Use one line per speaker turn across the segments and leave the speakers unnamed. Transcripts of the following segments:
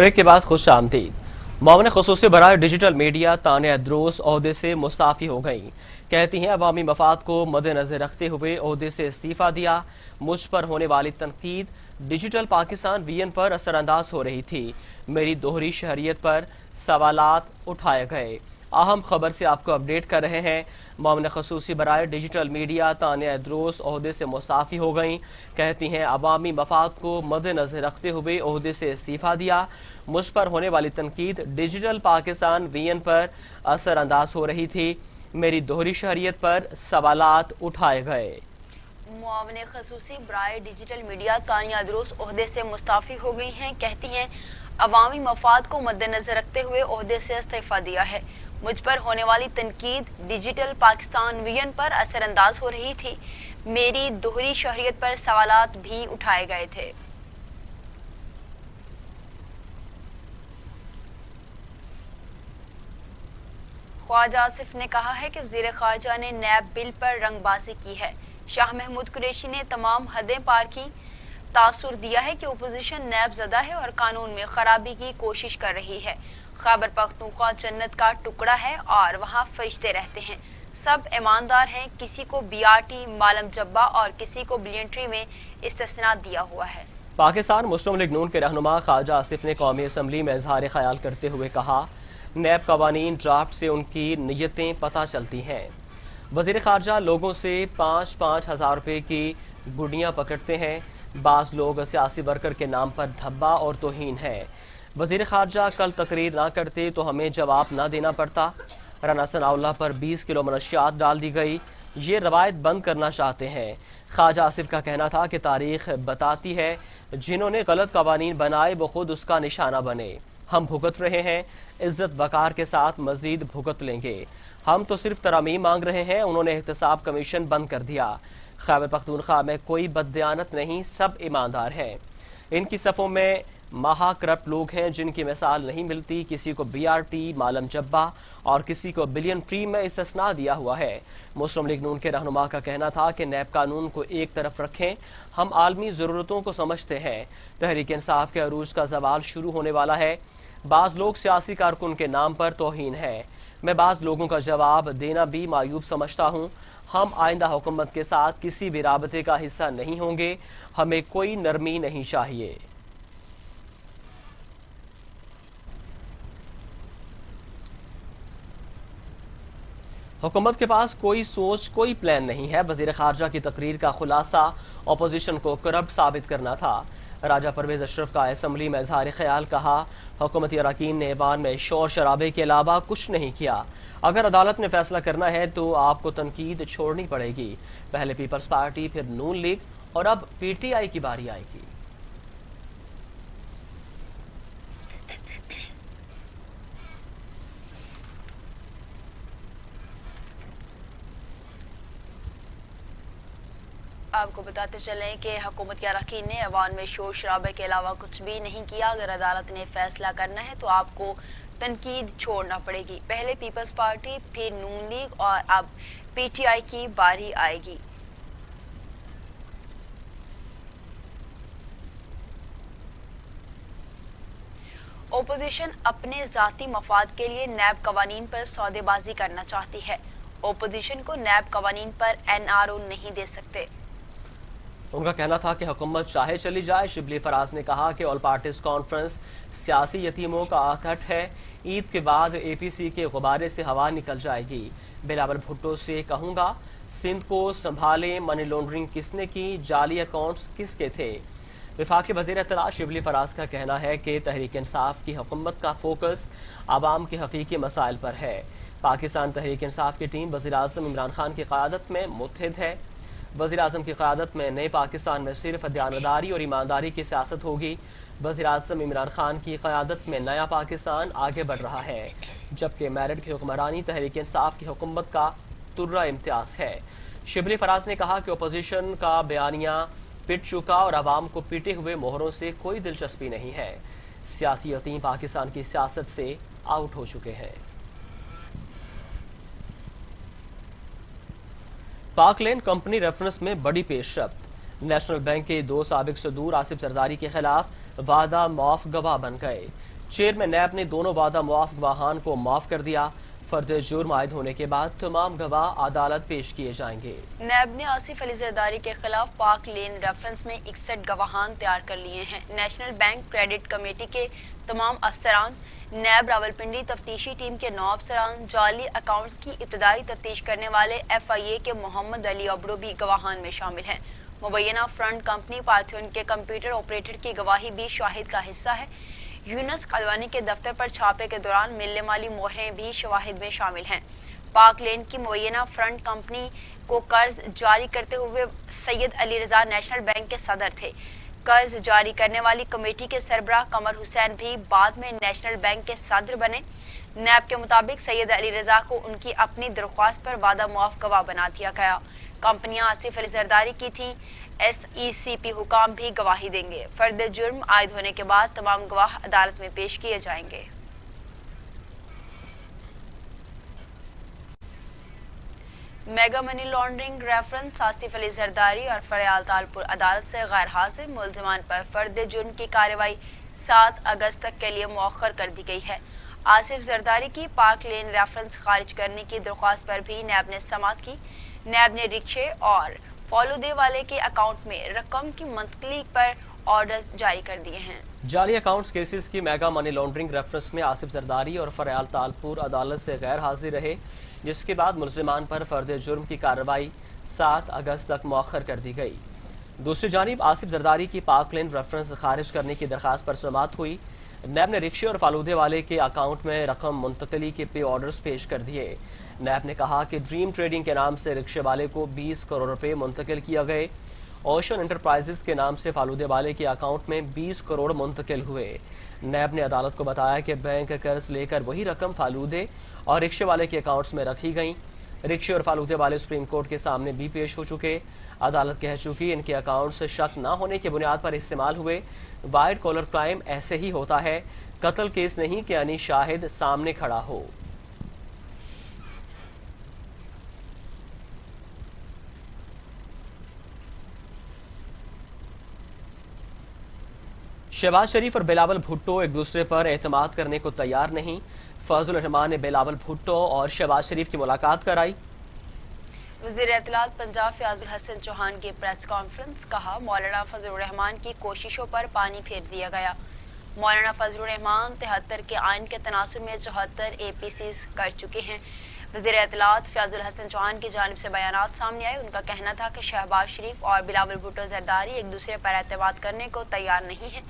Break के बाद खुश आमदीद। मामले खसूसी बराए डिजिटल मीडिया तानिया द्रोस ओहदे से मुस्ताफ़ी हो गई। कहती हैं अवामी मफाद को मद्देनजर रखते हुए ओहदे से इस्तीफ़ा दिया। मुझ पर होने वाली तनकीद डिजिटल पाकिस्तान वीएन पर असरअंदाज हो रही थी। मेरी दोहरी शहरियत पर सवालात उठाए गए। अहम खबर से आपको अपडेट कर रहे हैं। मामले खसूसी बराए डिजिटल मीडिया तानिया द्रोस ओहदे से मुस्ताफ़ी हो गई। कहती हैं अवामी मफाद को मद्देनजर रखते हुए ओहदे से इस्तीफ़ा दिया। मुझ पर होने वाली तनकीद डिजिटल पाकिस्तान वीएन पर असरअंदाज हो रही थी। मेरी दोहरी शहरियत पर सवालात उठाए गए।
मुआवने खसूसी बराए डिजिटल मीडिया तानिया द्रोस ओहदे से मुस्ताफ़ी हो गई हैं। कहती हैं अवामी मफाद को मद्देनजर रखते हुए ओहदे से इस्तीफ़ा दिया है। मुझ पर होने वाली तनकीद डिजिटल पाकिस्तान वीएन पर असरअंदाज हो रही थी। मेरी दोहरी शहरियत पर सवालात भी उठाए गए थे। ख्वाजा आसिफ ने कहा है कि वज़ीर ख़ारजा ने नैब बिल पर रंगबाजी की है। शाह महमूद कुरैशी ने तमाम हदें पार की। तासुर दिया है कि अपोजिशन नैब ज़दा है और कानून में खराबी की कोशिश कर रही है। खैबर पख्तूनख्वा जन्नत का टुकड़ा है और वहाँ फरिश्ते रहते हैं। सब ईमानदार हैं। किसी को बीआरटी मालम जब्बा और किसी को बिलियंट्री में इस्तिस्ना दिया हुआ है।
पाकिस्तान मुस्लिम लीग नून के रहनुमा ख्वाजा आसिफ ने कौमी असम्बली में इजहार ख्याल करते हुए कहा, नैब कवानीन ड्राफ्ट से उनकी नीयतें पता चलती हैं। वज़ीर ख़ारजा लोगों से 5-5 हज़ार रुपये की गुडियाँ पकड़ते हैं। बाज़ लोग सियासी वर्कर के नाम पर धब्बा और तौहीन है। वज़ीर ख़ारजा कल तकरीर ना करते तो हमें जवाब ना देना पड़ता। राना सनाउल्लाह पर 20 किलो मनशियात डाल दी गई। ये रवायत बंद करना चाहते हैं। ख्वाजा आसिफ का कहना था कि तारीख बताती है जिन्होंने गलत कवानीन बनाए वो खुद उसका निशाना बने। हम भुगत रहे हैं, इज्जत वकार के साथ मजीद भुगत लेंगे। हम तो सिर्फ तरामीम मांग रहे हैं। उन्होंने एहतसाब कमीशन बंद कर दिया। खैबर पख्तूनख्वा में कोई बददियानत नहीं, सब ईमानदार हैं। इनकी सफ़ों में महा करप्ट लोग हैं जिनकी मिसाल नहीं मिलती। किसी को बीआरटी मालम जब्बा और किसी को बिलियन ट्री में इस्तिस्ना दिया हुआ है। मुस्लिम लीग नून के रहनुमा का कहना था कि नैब कानून को एक तरफ रखें, हम आलमी ज़रूरतों को समझते हैं। तहरीक इंसाफ के अरूज का जवाल शुरू होने वाला है। बाज़ लोग सियासी कारकुन के नाम पर तौहीन है। मैं बाज़ लोगों का जवाब देना भी मायूब समझता हूँ। हम आइंदा हुकूमत के साथ किसी भी राबते का हिस्सा नहीं होंगे। हमें कोई नरमी नहीं चाहिए। हुकूमत के पास कोई सोच कोई प्लान नहीं है। वज़ीर ख़ारजा की तकरीर का खुलासा अपोजिशन को करप्ट साबित करना था। राजा परवेज अशरफ का असम्बली में इजहार ख्याल कहा, हुकूमती अरकान ने ऐवान में शोर शराबे के अलावा कुछ नहीं किया। अगर अदालत ने फैसला करना है तो आपको तनकीद छोड़नी पड़ेगी। पहले पीपल्स पार्टी, फिर नून लीग और अब पीटीआई की बारी आएगी।
आपको बताते चलें कि हुकूमत के अरकान ने ऐवान में शोर शराबे के अलावा कुछ भी नहीं किया। अगर अदालत ने फैसला करना है तो आपको तनकीद छोड़ना पड़ेगी। पहले पीपल्स पार्टी, फिर नून लीग और अब पीटीआई की बारी आएगी। ओपोजिशन अपने ज़ाती मफाद के लिए नैब कवानीन पर सौदेबाजी करना चाहती है। ओपोजिशन को नैब कवानीन पर एनआरओ नहीं दे सकते।
उनका कहना था कि हुकूमत चाहे चली जाए। शिबली फराज ने कहा कि ऑल पार्टीज कॉन्फ्रेंस सियासी यतीमों का आकट है। ईद के बाद एपीसी के गुब्बारे से हवा निकल जाएगी। बिलावल भुट्टो से कहूँगा सिंध को संभालें, मनी लॉन्ड्रिंग किसने की, जाली अकाउंट्स किसके थे। वफाकी वज़ीर इत्तलाअ शिबली फराज का कहना है कि तहरीक इंसाफ की हुकूमत का फोकस आवाम के हकीकी मसाइल पर है। पाकिस्तान तहरीक इंसाफ की टीम वज़ीर आज़म इमरान खान की क़यादत में मुत्तहिद है। वज़ीर आज़म की क़यादत में नए पाकिस्तान में सिर्फ दयानतदारी और ईमानदारी की सियासत होगी। वज़ीर आज़म इमरान खान की क़यादत में नया पाकिस्तान आगे बढ़ रहा है, जबकि मेरिट की हुक्मरानी तहरीक इंसाफ की हुकूमत का तुर्रा इम्तियाज़ है। शिबली फराज ने कहा कि अपोजिशन का बयानिया पिट चुका और आवाम को पीटे हुए मोहरों से कोई दिलचस्पी नहीं है। सियासी यतीम पाकिस्तान की सियासत से आउट हो चुके हैं। पाकलैंड कंपनी रेफरेंस में बड़ी पेशरफ्त। नेशनल बैंक के 2 साबिक सदूर आसिफ जरदारी के खिलाफ वादा माफ गवाह बन गए। चेयरमैन नैब ने दोनों वादा मुआफ गवाहान को माफ कर दिया। फर्द जुर्म आयद होने के बाद तमाम गवाह अदालत पेश किए जाएंगे।
नैब ने आसिफ अली जरदारी के खिलाफ पाक लेन रेफरेंस में 61 गवाहान तैयार कर लिए हैं। नेशनल बैंक क्रेडिट कमेटी के तमाम अफसरान, नैब रावलपिंडी तफ्तीशी टीम के 9 अफसरान, जाली अकाउंट्स की इब्तदाई तफ्तीश करने वाले FIA के मोहम्मद अली अबड़ो भी गवाहान में शामिल हैं। मुबैना फ्रंट कंपनी पार्थोन के कंप्यूटर ऑपरेटर की गवाही भी शाहिद का हिस्सा है। यूनस खलवानी के दफ्तर पर छापे के दौरान मिलने वाली मोहरें भी शवाहिद में शामिल हैं। पाक लेन की मुबैना फ्रंट कंपनी को कर्ज जारी करते हुए सैयद अली रजा नेशनल बैंक के सदर थे। कर्ज जारी करने वाली कमेटी के सरबराह कमर हुसैन भी बाद में नेशनल बैंक के सदर बने। नैब के मुताबिक सैयद अली रजा को उनकी अपनी दरख्वास्त पर वादा मुआफ गवाह बना दिया गया। कंपनियां आसिफ अली जरदारी की थी। SECP हुकाम भी गवाही देंगे। फर्द जुर्म आयद होने के बाद तमाम गवाह अदालत में पेश किए जाएंगे। Mega money laundering reference Asif Ali Zardari और फरियाल तालपुर अदालत से गैर हाजिर मुलजिमान पर फर्द जुर्म की कार्रवाई 7 अगस्त तक के लिए मौखर कर दी गई है। आसिफ जरदारी की पाक लेन रेफरेंस खारिज करने की दरख्वास्त पर भी नैब ने समाअत की। नैब ने रिक्शे और फॉलोदे वाले के अकाउंट में रकम की मुंतकली पर ऑर्डर्स जारी कर दिए हैं।
जाली अकाउंट्स केसेस की मेगा मनी लॉन्ड्रिंग रेफरेंस में आसिफ जरदारी और फरियाल तालपुर अदालत से गैर हाजिर रहे, जिसके बाद मुलजिमान पर फर्द जुर्म की कार्रवाई 7 अगस्त तक मौखर कर दी गई। दूसरी जानिब आसिफ जरदारी की पाक लेन रेफरेंस खारिज करने की दरख्वास्त पर समाअत हुई। नैब ने रिक्शे और फालूदे वाले के अकाउंट में रकम मुंतकली के पे ऑर्डर्स पेश कर दिए। नैब ने कहा कि ड्रीम ट्रेडिंग के नाम से रिक्शे वाले को 20 करोड़ रुपए मुंतकिल किया गए। ओशन एंटरप्राइजेस के नाम से फालूदे वाले के अकाउंट में 20 करोड़ मुंतकिल हुए। नैब ने अदालत को बताया कि बैंक कर्ज लेकर वही रकम फालूदे और रिक्शे वाले के अकाउंट्स में रखी गई। रिक्शे और फालूदे वाले सुप्रीम कोर्ट के सामने भी पेश हो चुके। अदालत कह चुकी इनके अकाउंट्स शक न होने की बुनियाद पर इस्तेमाल हुए। वाइट कॉलर क्राइम ऐसे ही होता है, कत्ल केस नहीं कि यानी शाहिद सामने खड़ा हो। शहबाज शरीफ और बिलावल भुट्टो एक दूसरे पर एतमाद करने को तैयार नहीं। फजल रहमान ने बिलावल भुट्टो और शहबाज शरीफ की मुलाकात कराई।
वज़ीर इत्तलात पंजाब फयाजुल हसन चौहान की प्रेस कॉन्फ्रेंस, कहा मौलाना फजल रहमान की कोशिशों पर पानी फेर दिया गया। मौलाना फजल रहमान 73 के आइन के तनासुर में 74 APCs कर चुके हैं। वज़ीर इत्तलात फयाजुल हसन चौहान की जानिब से बयानात सामने आए। उनका कहना था कि शहबाज शरीफ और बिलावल भुट्टो जरदारी एक दूसरे पर एतमाद करने को तैयार नहीं है,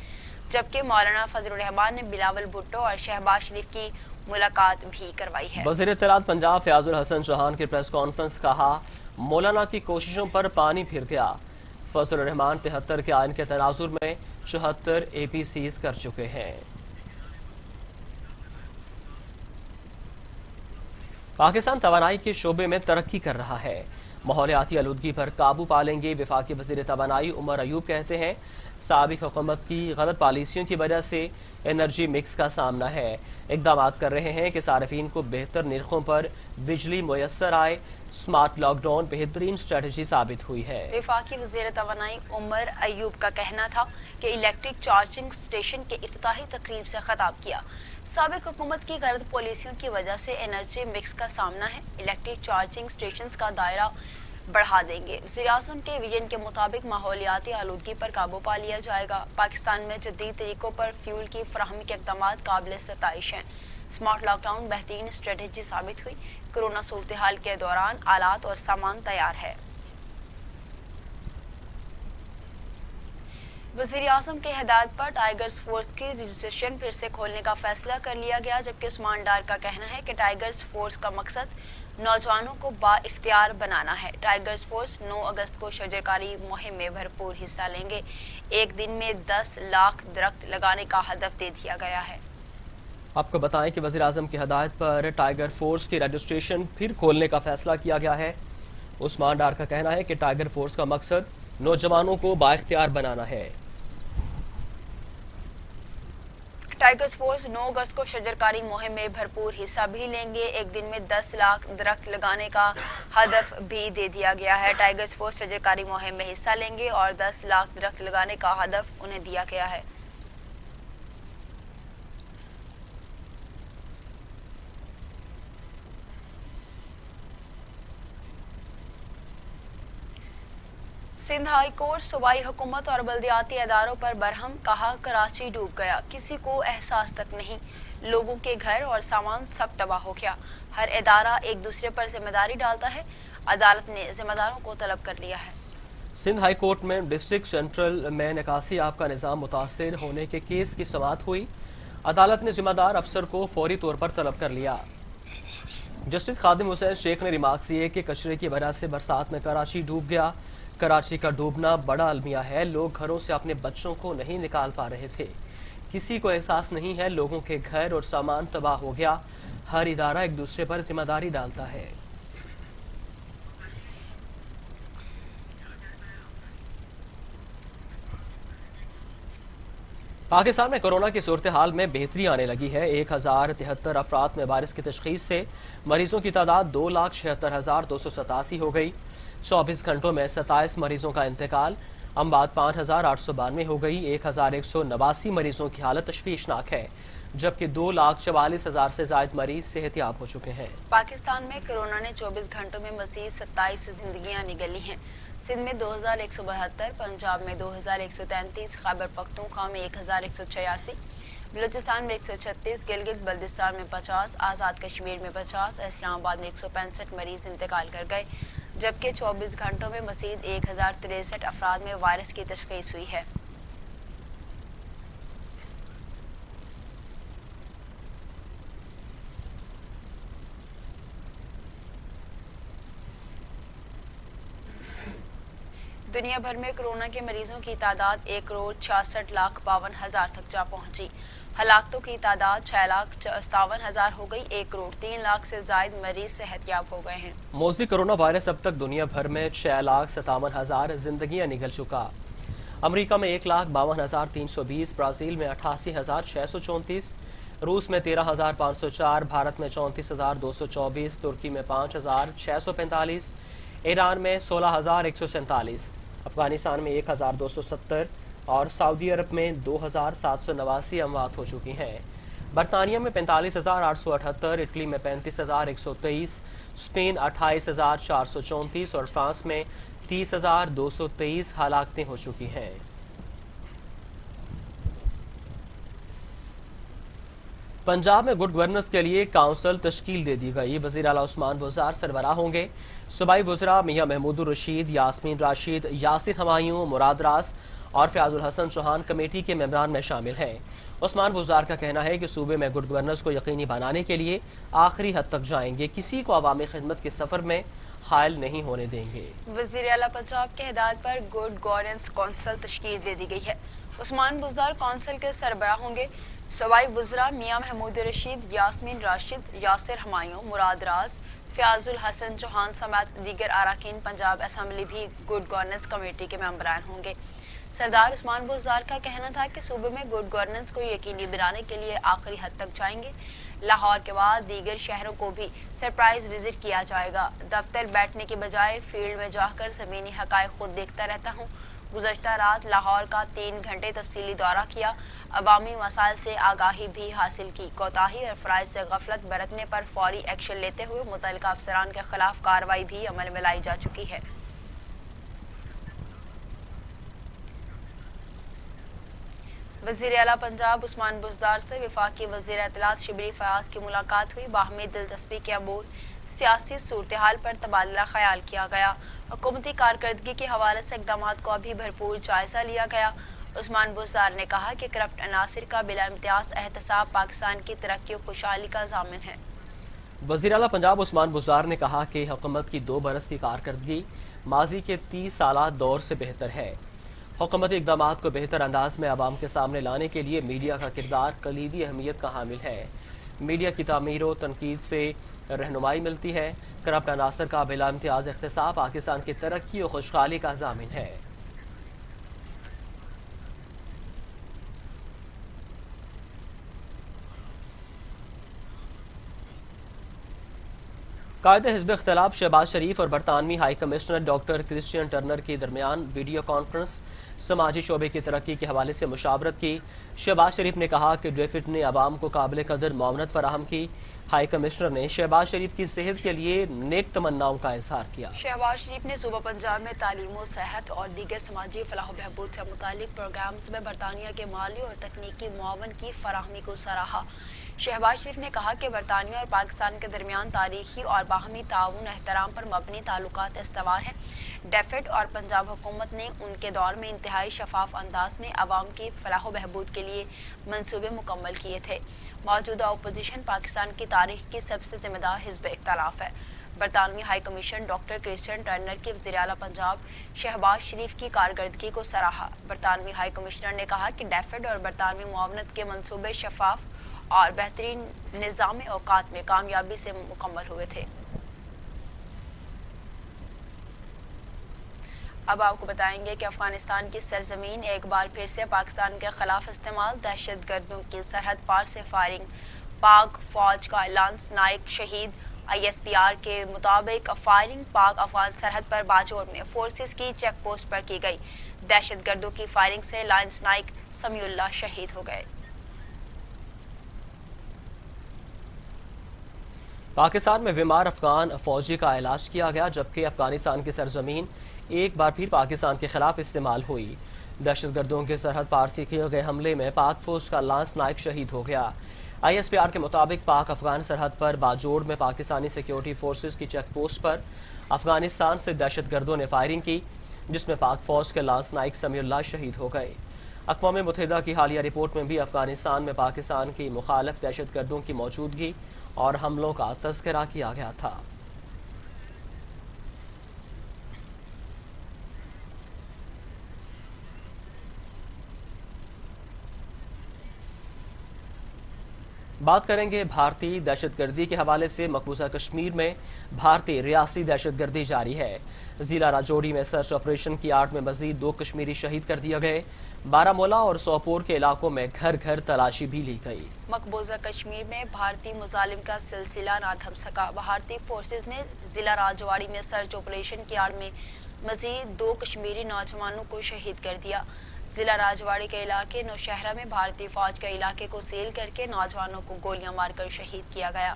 जबकि मौलाना फजल रहमान ने बिलावल भुट्टो और शहबाज शरीफ की मुलाकात भी करवाई है।
वज़ीर इत्तलात पंजाब फयाजुल हसन चौहान की प्रेस कॉन्फ्रेंस, कहा मौलाना की कोशिशों पर पानी फिर गया। फजल रहमान 73 के आइन के तनाजुर में 74 APCs कर चुके हैं। पाकिस्तान तवानाई के शोबे में तरक्की कर रहा है। माहौलियाती आलूदगी पर काबू पा लेंगे। वफाकी वज़ीर तवानाई उमर अयूब कहते हैं साबिक हुकूमत की गलत पॉलिसियों की वजह से एनर्जी मिक्स का सामना है। इकदाम कर रहे हैं कि सार्फिन को बेहतर निर्खों पर बिजली मुयस्सर आए। स्मार्ट लॉकडाउन बेहतरीन स्ट्रेटजी साबित हुई है।
वफाकी वज़ीर तवानाई उमर अयूब का कहना था कि इलेक्ट्रिक चार्जिंग स्टेशन के इफ्तिताही तकरीब से खिताब किया। साबिक हुकूमत की गलत पॉलिसियों की वजह से एनर्जी मिक्स का सामना है। इलेक्ट्रिक चार्जिंग स्टेशन का दायरा बढ़ा देंगे। वज़ीर-ए-आज़म के विजन के मुताबिक माहौलियाती आलूदगी पर काबू पा लिया जाएगा। पाकिस्तान में जदीद तरीकों पर फ्यूल की फराहमी के इक़दाम काबिल सताइश हैं। स्मार्ट लॉकडाउन बेहतरीन स्ट्रेटजी साबित हुई। कोरोना सूरत हाल के दौरान आलात और सामान तैयार है। वज़ीर-ए-आज़म के हिदायत पर टाइगर्स फोर्स की रजिस्ट्रेशन फिर से खोलने का फैसला कर लिया गया, जबकि उस्मान डार का कहना है कि टाइगर्स फोर्स का मकसद नौजवानों को बाइख्तियार बनाना है। टाइगर्स फोर्स 9 अगस्त को शजरकारी मुहिम में भरपूर हिस्सा लेंगे। एक दिन में 10 लाख दरख्त लगाने का हदफ दे दिया गया है।
आपको बताएं कि वज़ीर-ए-आज़म की हिदायत पर टाइगर फोर्स की रजिस्ट्रेशन फिर खोलने का फैसला किया गया है। उस्मान डार का कहना है कि टाइगर फोर्स का मकसद नौजवानों को बाइख्तियार बनाना है।
टाइगर्स फोर्स 9 अगस्त को शजरकारी मुहिम में भरपूर हिस्सा भी लेंगे। एक दिन में 10 लाख दरख्त लगाने का हदफ भी दे दिया गया है। टाइगर्स फोर्स शजरकारी मुहिम में हिस्सा लेंगे और 10 लाख दरख्त लगाने का हदफ उन्हें दिया गया है। सिंध हाई कोर्ट सूबाई हुकूमत और बल्दियाती इदारों पर बरहम, कहा कराची डूब गया, किसी को एहसास तक नहीं, लोगों के घर और सामान सब तबाह हो गया, हर इदारा एक दूसरे पर जिम्मेदारी डालता है, अदालत ने जिम्मेदारों को तलब कर लिया है।
सिंध हाई कोर्ट में डिस्ट्रिक्ट सेंट्रल में निकासी आब का निज़ाम मुतासिर होने के केस की समाअत हुई। अदालत ने जिम्मेदार अफसर को फौरी तौर पर तलब कर लिया। जस्टिस खादिम हुसैन शेख ने रिमार्क किए कि कचरे की वजह से बरसात में कराची डूब गया। कराची का डूबना बड़ा अलमिया है, लोग घरों से अपने बच्चों को नहीं निकाल पा रहे थे, किसी को एहसास नहीं है, लोगों के घर और सामान तबाह हो गया, हर इदारा एक दूसरे पर जिम्मेदारी डालता है। पाकिस्तान में कोरोना की सूरत हाल में बेहतरी आने लगी है। 1073 अफराद में वायरस की तशखीस से मरीजों की तादाद 2,76,287 हो गई। 24 घंटों में 27 मरीजों का इंतकाल, अमवात 5,892 हो गई। 1,189 मरीजों की हालत तशवीशनाक है, जबकि 2,44,000 से ज्यादा मरीज सेहतियाब हो चुके हैं।
पाकिस्तान में कोरोना ने 24 घंटों में मजीद 27 जिंदगियां निगली हैं। सिंध में 2,172, पंजाब में 2,133, खैबर पख्तूनख्वा में 1,186, बलूचिस्तान में 136, गिलगित बल्दिस्तान में 50, आज़ाद कश्मीर में 50, इस्लामाबाद में 165 मरीज इंतकाल कर गए, जबकि 24 घंटों में मजीद 1,063 अफराद में वायरस की तशखीस हुई है। दुनिया भर में कोरोना के मरीजों की तादाद 1,66,52,000 तक जा पहुंची। हलाकतों की तादाद 6,57,000 हो गई। 1,03,00,000 से ज्यादा मरीज सेहतयाब हो गए हैं।
मौजी कोरोना वायरस अब तक दुनिया भर में 6,57,000 जिंदगियां निगल चुका। अमरीका में 1,52,320, ब्राजील में 88,634, रूस में 13,504, भारत में 34,224, तुर्की में 5,645, ईरान में 16,147, अफगानिस्तान में 1,270 और सऊदी अरब में 2,789 अमवात हो चुकी हैं। बरतानिया में 45,878, इटली में 35,123, स्पेन 28,434 और फ्रांस में 30,223 हलाकतें हो चुकी हैं। पंजाब में गुड गवर्नेंस के लिए काउंसिल तश्कील दे दी गई। वज़ीर आला उस्मान बुज़दार सरबराह होंगे। सूबाई वज़रा मियां महमूदुर रशीद, यास्मीन राशिद, यासिर हमायूं, मुराद रास और फ़याज़ुल हसन चौहान कमेटी के मेंबरान में शामिल हैं। उस्मान बुज़दार का कहना है कि सूबे में गुड गवर्नेंस को यकीनी बनाने के लिए आखिरी हद तक जाएंगे, किसी को अवामी खिदमत के सफ़र में हायल नहीं होने देंगे।
वज़ीर आला पंजाब के हिदायत पर गुड गवर्नेंस काउंसिल तश्कील दे दी गई है। उस्मान बुज़दार काउंसिल के सरबराह होंगे। सूबाई वज़रा मियां महमूदुर रशीद, यास्मीन राशिद, यासिर हमायूं, मुराद रास, फ़याज़ुल हसन चौहान समेत दीगर अरकान पंजाब असम्बली भी गुड गवर्नेंस कमेटी के मेंबरान होंगे। सरदार उस्मान बुज़दार का कहना था कि सूबे में गुड गवर्नेंस को यकीनी बनाने के लिए आखिरी हद तक जाएंगे। लाहौर के बाद दीगर शहरों को भी सरप्राइज विजिट किया जाएगा। दफ्तर बैठने के बजाय फील्ड में जाकर ज़मीनी हक़ाइक़ खुद देखता रहता हूँ। गुज़श्ता रात लाहौर का 3 घंटे तफसीली दौरा किया, अवामी मसाइल से आगाही भी हासिल की। कोताही और फ़राइज़ से गफलत बरतने पर फौरी एक्शन लेते हुए मुतल्लिका अफसरान के खिलाफ कार्रवाई भी अमल में लाई जा चुकी है। वज़ीर आला पंजाब उस्मान बुज़दार से वफाकी वज़ीर इत्तलात शिबली फयाज की मुलाकात हुई। बाहमी दिलचस्पी के अबूर सियासी सूरत हाल पर तबादला ख्याल किया गया। हुकूमती कारकर्दगी के हवाले से इक़दामात का भी भरपूर जायजा लिया गया। उस्मान बुज़दार ने कहा कि करप्ट अनासिर का बिला इम्तियाज एहतसाब पाकिस्तान की तरक्की और खुशहाली का ज़ामिन है।
वज़ीर आला पंजाब उस्मान बुज़दार ने कहा कि हुकूमत की 2 बरस की कारकर्दगी माजी के 30 साला दौर से बेहतर है। हुकूमती इक़दामात को बेहतर अंदाज में आवाम के सामने लाने के लिए मीडिया का किरदार कलीदी अहमियत का हामिल है। मीडिया की तामीर व तनकीद से रहनुमाई मिलती है। करप्ट अनासर का बिला इम्तियाज एहतसाब पाकिस्तान की तरक्की और खुशहाली का ज़ामिन है। قائد حزب اختلاف شہباز شریف اور برطانوی high commissioner doctor Christian Turner کے درمیان ویڈیو کانفرنس سماجی شعبے کی ترقی کے حوالے سے مشاورت کی۔ شہباز شریف نے کہا کہ ڈیفٹ نے عوام کو قابل قدر معاونت فراہم کی۔ ہائی کمشنر نے شہباز شریف کی صحت کے لیے نیک تمناؤں کا اظہار کیا۔
شہباز شریف نے صوبہ پنجاب میں تعلیم و صحت اور دیگر سماجی فلاح و بہبود سے متعلق پروگرامز میں برطانیہ کے مالی اور تکنیکی معاون کی فراہمی کو سراہا۔ شہباز شریف نے کہا کہ برطانیہ اور پاکستان کے درمیان تاریخی اور باہمی تعاون احترام پر مبنی تعلقات استوار ہیں۔ ڈیفٹ اور پنجاب حکومت نے ان کے دور میں انتہائی شفاف انداز میں عوام کی فلاح و بہبود کے لیے منصوبے مکمل کیے تھے۔ موجودہ اپوزیشن پاکستان کی تاریخ کی سب سے ذمہ دار حزب اختلاف ہے۔ برطانوی high commission doctor Christian Turner کی وزیر اعلیٰ پنجاب شہباز شریف کی کارکردگی کو سراہا۔ برطانوی ہائی کمشنر نے کہا کہ ڈیفڈ اور برطانوی معاونت کے منصوبے شفاف اور بہترین نظام اوقات میں کامیابی سے مکمل ہوئے تھے۔ اب آپ کو بتائیں گے کہ افغانستان کی سرزمین ایک بار پھر سے پاکستان کے خلاف استعمال، دہشت گردوں کی سرحد پار سے فائرنگ، پاک فوج کا اعلان، نائک شہید۔ ISPR کے مطابق فائرنگ پاک افغان سرحد پر باجوڑ میں فورسز کی چیک پوسٹ پر کی گئی۔ دہشت گردوں کی فائرنگ سے لائنس نائک سمیع اللہ شہید ہو گئے۔
پاکستان میں بیمار افغان فوجی کا علاج کیا گیا، جبکہ افغانستان کی سرزمین ایک بار پھر پاکستان کے خلاف استعمال ہوئی۔ دہشت گردوں کے سرحد پار سے کیے گئے حملے میں پاک فوج کا لانس نائک شہید ہو گیا۔ ISPR کے مطابق پاک افغان سرحد پر باجوڑ میں پاکستانی سیکیورٹی فورسز کی چیک پوسٹ پر افغانستان سے دہشت گردوں نے فائرنگ کی، جس میں پاک فوج کے لانس نائک سمیع اللہ شہید ہو گئے۔ اقوام متحدہ کی حالیہ رپورٹ میں بھی افغانستان میں پاکستان کی مخالف دہشت گردوں کی موجودگی اور حملوں کا تذکرہ کیا گیا تھا۔ بات کریں گے بھارتی دہشت گردی کے حوالے سے۔ مقبوضہ کشمیر میں بھارتی ریاستی دہشت گردی جاری ہے۔ ضلع راجوری میں سرچ آپریشن کی آڑ میں مزید 2 کشمیری شہید کر دیے گئے۔ بارہمولہ اور سوپور کے علاقوں میں گھر گھر تلاشی بھی لی گئی۔
مقبوضہ کشمیر میں بھارتی مظالم کا سلسلہ نہ تھم سکا۔ بھارتی فورسز نے ضلع راجوری میں سرچ آپریشن کی آڑ میں مزید 2 کشمیری نوجوانوں کو شہید کر دیا۔ ضلع راجوری کے علاقے نوشہرہ میں بھارتی فوج کے علاقے کو سیل کر کے نوجوانوں کو گولیاں مار کر شہید کیا گیا۔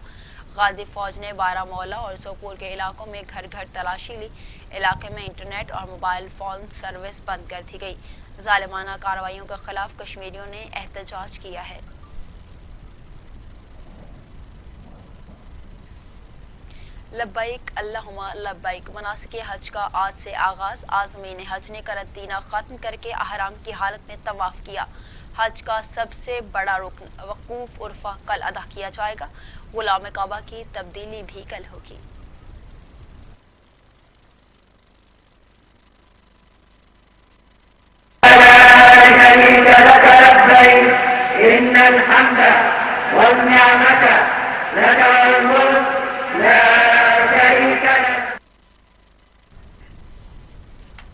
غازی فوج نے بارہمولہ اور سوپور کے علاقوں میں گھر گھر تلاشی لی۔ علاقے میں انٹرنیٹ اور موبائل فون سروس بند کر دی گئی۔ ظالمانہ کارروائیوں کے خلاف کشمیریوں نے احتجاج کیا ہے۔ لبیک اللہم لبیک مناسک حج کا آج سے آغاز۔ عازمین حج نے قرنطینہ ختم کر کے احرام کی حالت میں طواف کیا۔ حج کا سب سے بڑا رکن وقوف عرفہ کل ادا کیا جائے گا۔ غلام کعبہ کی تبدیلی بھی کل ہوگی۔
إن الحمد والنعمة لك والملك لا شريك لك۔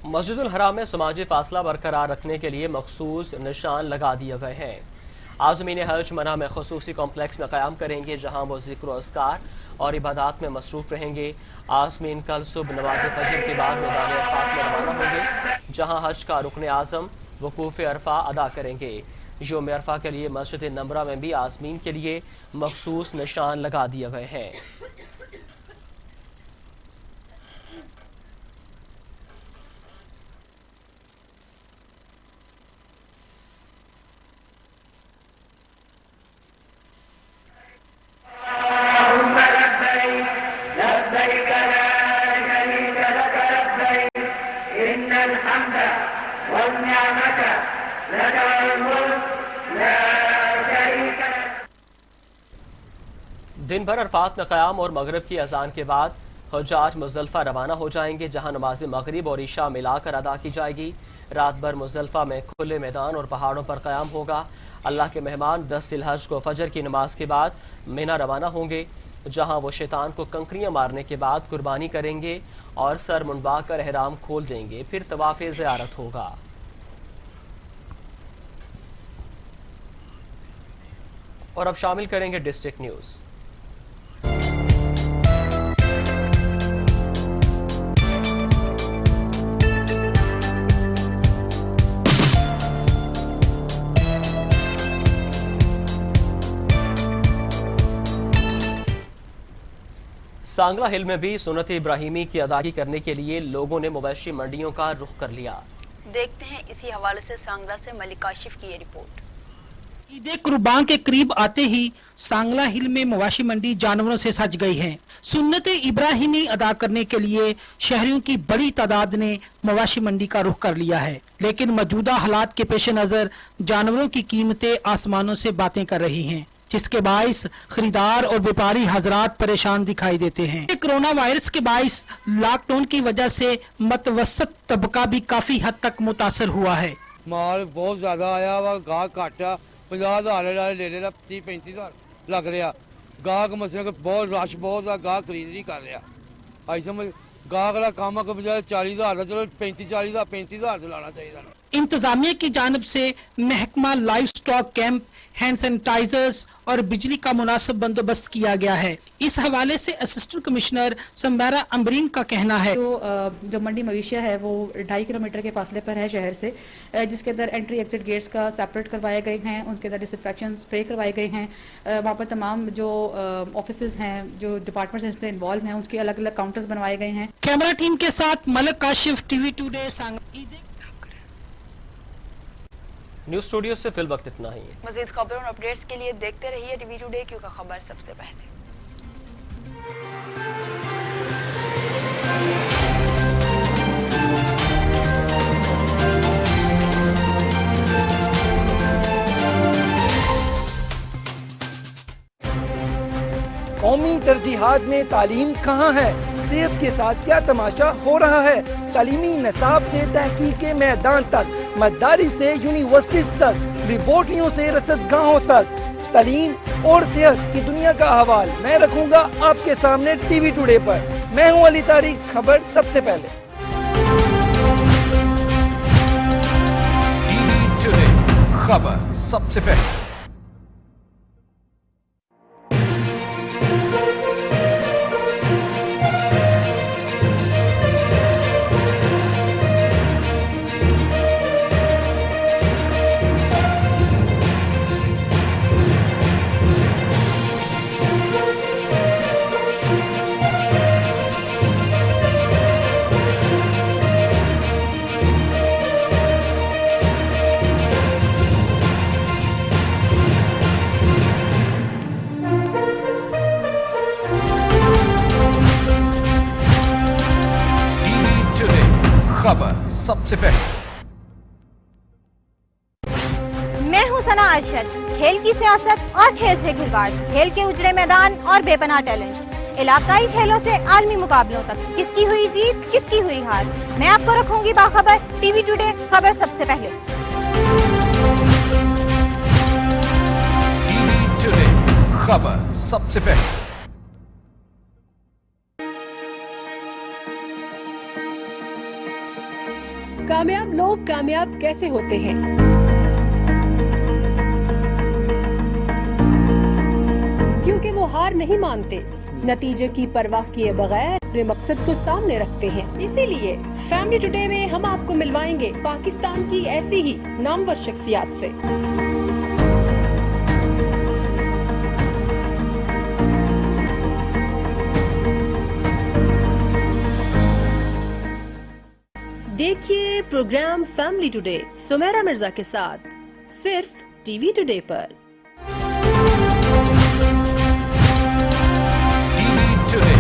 مسجد الحرام میں سماجی فاصلہ برقرار رکھنے کے لیے مخصوص نشان لگا دیے گئے ہیں۔ عازمین حج منع میں خصوصی کمپلیکس میں قیام کریں گے، جہاں وہ ذکر و اذکار اور عبادات میں مصروف رہیں گے۔ عازمین کل صبح نماز فجر کے بعد میدان عرفات میں روانہ ہوں گے، جہاں حج کا رکن اعظم وقوف عرفہ ادا کریں گے۔ یوم عرفہ کے لیے مسجد نمرہ میں بھی عازمین کے لیے مخصوص نشان لگا دیے گئے ہیں۔
لبيك لا شريك لك لبيك إن الحمد والنعمة لك والملك لا شريك لك۔
دن بھر عرفات میں قیام اور مغرب کی اذان کے بعد حجاج مزدلفہ روانہ ہو جائیں گے، جہاں نماز مغرب اور عشاء ملا کر ادا کی جائے گی۔ رات بھر مزدلفہ میں کھلے میدان اور پہاڑوں پر قیام ہوگا۔ اللہ کے مہمان 10 ذی الحج کو فجر کی نماز کے بعد مینا روانہ ہوں گے، جہاں وہ شیطان کو کنکریاں مارنے کے بعد قربانی کریں گے اور سر منڈوا کر احرام کھول دیں گے، پھر طواف زیارت ہوگا۔ اور اب شامل کریں گے ڈسٹرکٹ نیوز۔ سانگلہ ہل میں بھی سنت ابراہیمی کی ادائیگی کرنے کے لیے لوگوں نے مویشی منڈیوں کا رخ کر لیا۔
دیکھتے ہیں اسی حوالے سے سانگلہ سے ملک کاشف کی یہ رپورٹ۔
عید قربان کے قریب آتے ہی سانگلہ ہل میں مواشی منڈی جانوروں سے سج گئی ہے۔ سنت ابراہیمی ادا کرنے کے لیے شہریوں کی بڑی تعداد نے مواشی منڈی کا رخ کر لیا ہے، لیکن موجودہ حالات کے پیش نظر جانوروں کی قیمتیں آسمانوں سے باتیں کر رہی ہیں، جس کے باعث خریدار اور بیپاری حضرات پریشان دکھائی دیتے ہیں۔ کرونا وائرس کے باعث لاک ڈاؤن کی وجہ سے متوسط طبقہ بھی کافی حد تک متاثر ہوا ہے۔
مال بہت زیادہ آیا وا، گاہک گھٹ آ، 50,000 لے لینا، 30-35,000 لگ رہا۔ گاہک مسئلہ کہ بہت رش بہت آ، گاہک خرید نہیں کر رہا۔ آئی سمجھ گاہک کا کام ہے کہ بجائے 40,000 کا چلو 35,000 سے لانا چاہیے۔
انتظامیہ کی جانب سے محکمہ life stock camp, hand sanitisers اور بجلی کا مناسب بندوبست کیا گیا ہے۔ اس حوالے سے اسسٹنٹ کمشنر سمیرا امبرین کا کہنا ہے
جو منڈی مویشیہ ہے وہ 2.5 کلومیٹر کے فاصلے پر ہے شہر سے، جس کے اندر انٹری ایگزٹ گیٹس کا سیپریٹ کروائے گئے ہیں، ان کے اندر ڈس انفیکشن اسپرے کروائے گئے ہیں، وہاں پر تمام جو آفیسز ہیں، جو ڈپارٹمنٹس ہیں اس میں انوالو ہیں، اس کے الگ الگ کاؤنٹرز بنوائے گئے ہیں۔
کیمرہ ٹیم کے ساتھ Malik Kashif, T V today, Sangla.
News studio سے فی الوقت اتنا ہی۔
مزید خبروں اور اپڈیٹس کے لیے دیکھتے رہیے ٹی وی ٹوڈے، کیونکہ خبر سب سے پہلے۔
قومی ترجیحات میں تعلیم کہاں ہے؟ صحت کے ساتھ کیا تماشا ہو رہا ہے؟ تعلیمی نصاب سے تحقیق کے میدان تک، مدارس سے یونیورسٹیز تک، لیبارٹریوں سے رصد گاہوں تک، تعلیم اور صحت کی دنیا کا احوال میں رکھوں گا آپ کے سامنے ٹی وی ٹوڈے پر۔ میں ہوں علی طارق، خبر سب سے پہلے۔
ٹی وی ٹوڈے، خبر سب سے پہلے۔ خبر سب سے پہلے۔
میں ہوں ثنا ارشد۔ کھیل کی سیاست اور کھیل سے کھلواڑ، کھیل کے اجڑے میدان اور بے پناہ ٹیلنٹ، علاقائی کھیلوں سے عالمی مقابلوں تک، کس کی ہوئی جیت کس کی ہوئی ہار، میں آپ کو رکھوں گی باخبر ٹی وی ٹوڈے، خبر سب سے پہلے۔
ٹی وی ٹوڈے، خبر سب سے پہلے۔
کامیاب لوگ کامیاب کیسے ہوتے ہیں؟ کیونکہ وہ ہار نہیں مانتے، نتیجے کی پرواہ کیے بغیر اپنے مقصد کو سامنے رکھتے ہیں۔ اسی لیے فیملی ٹوڈے میں ہم آپ کو ملوائیں گے پاکستان کی ایسی ہی نامور شخصیات سے۔ دیکھیے programme family today Samira Mirza کے ساتھ، صرف ٹی وی ٹوڈے پر۔
ٹی وی ٹوڈے،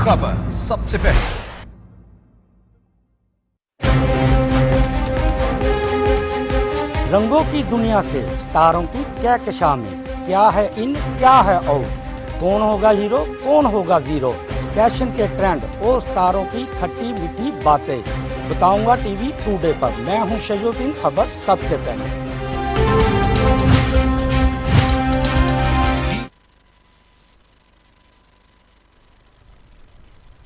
خبر سب سے پہلے۔
رنگوں کی دنیا سے ستاروں کی کہکشاں میں، کیا ہے ان کیا ہے آؤٹ، کون ہوگا ہیرو کون ہوگا زیرو، فیشن کے ٹرینڈ اور ستاروں کی کھٹی میٹھی باتیں بتاؤں گا ٹی وی ٹوڈے پر۔ میں ہوں شجو الدین، خبر سب سے پہلے۔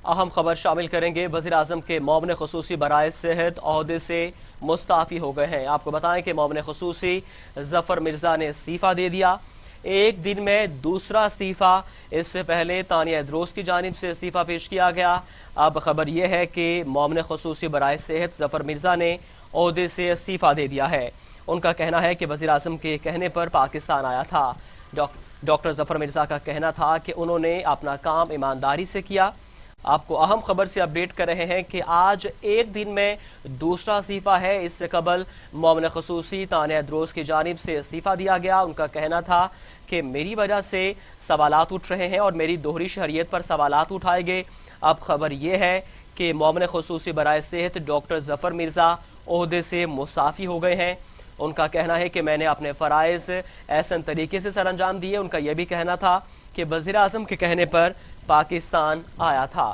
اہم خبر شامل کریں گے، وزیر اعظم کے معاون خصوصی برائے صحت عہدے سے مستعفی ہو گئے ہیں۔ آپ کو بتائیں کہ معاون خصوصی ظفر مرزا نے استعفیٰ دے دیا، ایک دن میں دوسرا استعفیٰ۔ اس سے پہلے تانیہ ادروس کی جانب سے استعفیٰ پیش کیا گیا۔ اب خبر یہ ہے کہ معاون خصوصی برائے صحت ظفر مرزا نے عہدے سے استعفیٰ دے دیا ہے۔ ان کا کہنا ہے کہ وزیر اعظم کے کہنے پر پاکستان آیا تھا۔ डॉक्टर जफर मिर्जा का कहना था कि उन्होंने अपना काम ईमानदारी से किया। आपको अहम खबर से अपडेट कर रहे हैं कि आज एक दिन में दूसरा इस्तीफा है। इससे कबल मोमिन खसूसी तानिया द्रोस की जानिब से इस्तीफा दिया गया। उनका कहना था कि मेरी वजह से सवालात उठ रहे हैं और मेरी दोहरी शहरियत पर सवालात उठाए गए। अब खबर यह है कि मोमिन खसूसी बराए सेहत डॉक्टर जफर मिर्जा ओहदे से मुस्ताफ़ी हो गए हैं। उनका कहना है कि मैंने अपने फ़राइज़ ऐसा तरीके से सर अंजाम दिए। उनका यह भी कहना था कि वज़ीर आज़म के कहने पर पाकिस्तान आया था।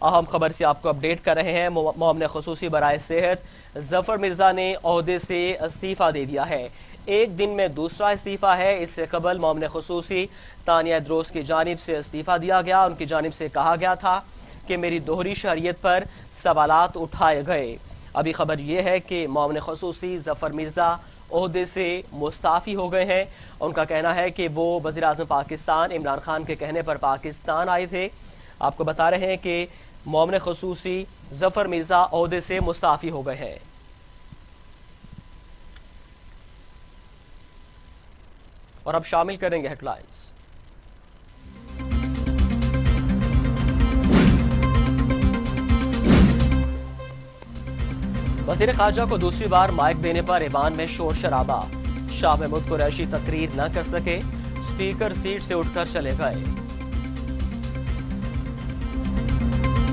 अहम खबर से आपको अपडेट कर रहे हैं। मोमिन खसूसी बराए सेहत जफर मिर्जा ने ओहदे से इस्तीफा दे दिया है। एक दिन में दूसरा इस्तीफा है। इससे कबल मोमिन खसूसी तानिया द्रोस की जानिब से इस्तीफा दिया गया। उनकी जानिब से कहा गया था कि मेरी दोहरी शहरियत पर सवालात उठाए गए। अभी खबर यह है कि मोमिन खसूसी जफर मिर्जा ओहदे से मुस्ताफ़ी हो गए हैं। उनका कहना है कि वो वज़ीर आज़म पाकिस्तान इमरान खान के कहने पर पाकिस्तान आए थे। आपको बता रहे हैं कि मोमिन खसूसी जफर मिर्जा ओहदे से मुस्ताफ़ी हो गए हैं। और अब शामिल करेंगे हेडलाइंस। वज़ीर ख़ारजा को दूसरी बार माइक देने पर ईवान में शोर शराबा। शाह महमूद कुरैशी तकरीर न कर सके, स्पीकर सीट से उठकर चले गए।